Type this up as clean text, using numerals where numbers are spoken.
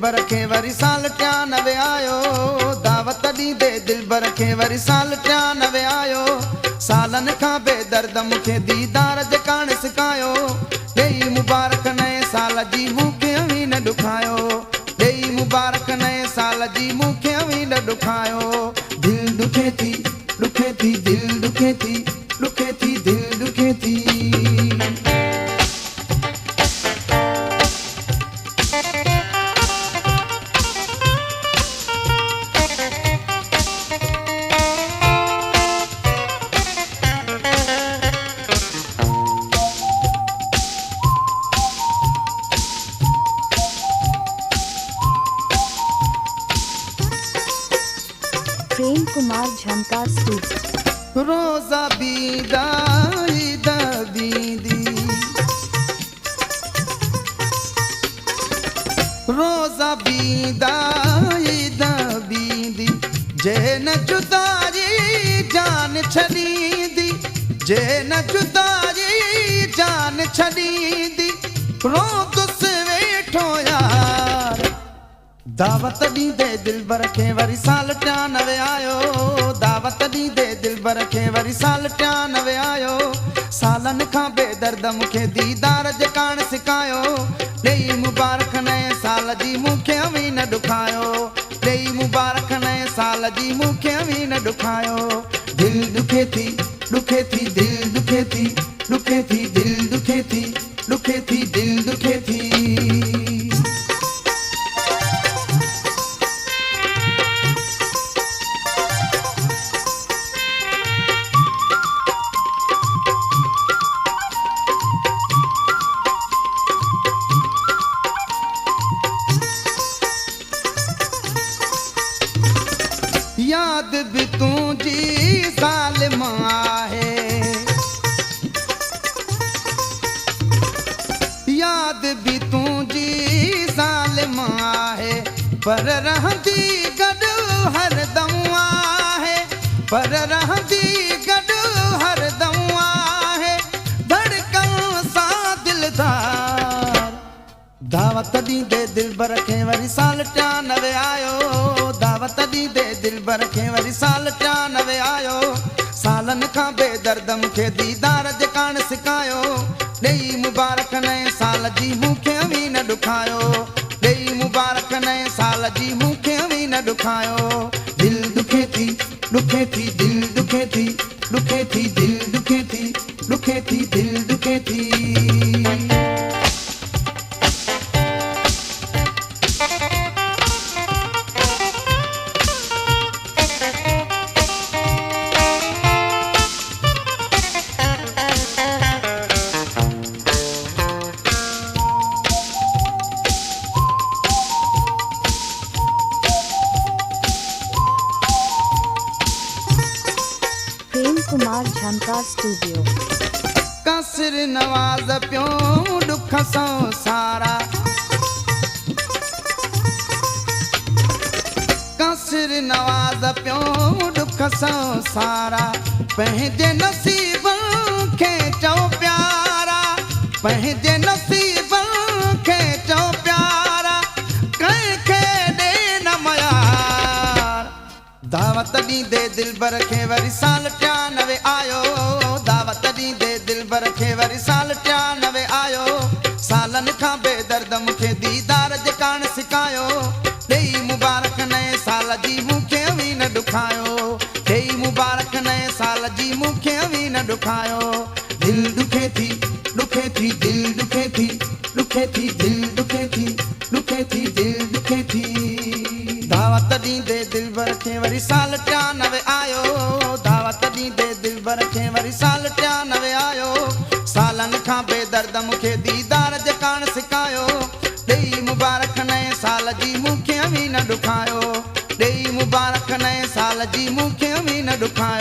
दिलबर खे वरी साल 93 आयो। दावत ॾींदे दिलबर खे वरी साल 93 आयो। सालनि खां बेदर्द मूंखे दीदार जे कान सिकायो। ॾेई मुबारक नए साल जी मूंखे अवी न ॾुखायो। ॾेई मुबारक नए साल जी मूंखे अवी न ॾुखायो। दिल ॾुखे थी ॾुखे थी दिल ॾुखे थी ॾुखे थी दिल ॾुखे थी। प्रेम कुमार झंकार स्टूडियो। रोज़ा बीदा ईद बीदी रोज़ा बीदा ईद बीदी जे न जुदाई जान छॾींदी जे न जुदाई जान छॾींदी रोज़ुसि वेठो यार। दावत ॾींदे दिलबर खे वरी साल 93 आयो। दावत ॾींदे दिलबर खे वरी साल 93 आयो। सालनि खां बेदर्द मूंखे दीदार जे कान सिकायो। ॾेई मुबारक नए साल जी मूंखे अवी न ॾुखायो। ॾेई मुबारक नए साल जी मूंखे अवी न ॾुखायो। दिल ॾुखे थी ॾुखे थी दिल ॾुखे थी ॾुखे थी दिल ॾुखे थी ॾुखे थी दिल ॾुखे थी। याद भी तुझी साल आहे। याद भी तुझी साल आहे। पर रहंदी गॾु हरदम आहे। पर रहंदी गॾु हरदम आहे। धड़कन सां दिलदार। दावत ॾींदे दिलबर खे वरी साल 93 आयो। दावत ॾींदे दिलबर खे वरी साल 93 आयो। सालनि खां बेदर्द मूंखे दीदार जे कान सिकायो। ॾेई मुबारक नए साल जी मूंखे अवी न ॾुखायो। ॾेई मुबारक नए साल जी मूंखे अवी न ॾुखायो। दिल ॾुखे थी ॾुखे थी दिल ॾुखे थी ॾुखे थी दिल ॾुखे थी ॾुखे थी दिल ॾुखे थी। प्रेम कुमार झंकार स्टूडियो। कसर नवाज़ पियो ॾुख सौ सारा। कसर नवाज़ पियो ॾुख सौ सारा। पंहिंजे नसीबनि खे चओ प्यारा। पंहिंजे नसीबनि खे चओ प्यारा। कंहिंखे ॾे न मयार। दावत ॾींदे दिलबर खे वरी साल 93 आयो। दावत ॾींदे दिलबर खे वरी साल 93 आयो। सालनि खां बेदर्द मूंखे दीदार जे कान सिकायो। ॾेई मुबारक नए साल जी मूंखे अवी न ॾुखायो। ॾेई मुबारक नए साल जी मूंखे अवी न ॾुखायो। दिल ॾुखे थी ॾुखे थी दिल ॾुखे थी ॾुखे थी दिल ॾुखे थी ॾुखे थी दिल ॾुखे थी। दावत ॾींदे दिलबर खे वरी साल 93 आयो। दावत ॾींदे दिलबर खे वरी साल 93 आयो। सालनि खां बेदर्द मूंखे दीदार जे कान सिकायो। ॾेई मुबारक नए साल जी मूंखे अवी न ॾुखायो। ॾेई मुबारक नए साल जी मूंखे अवी न ॾुखायो।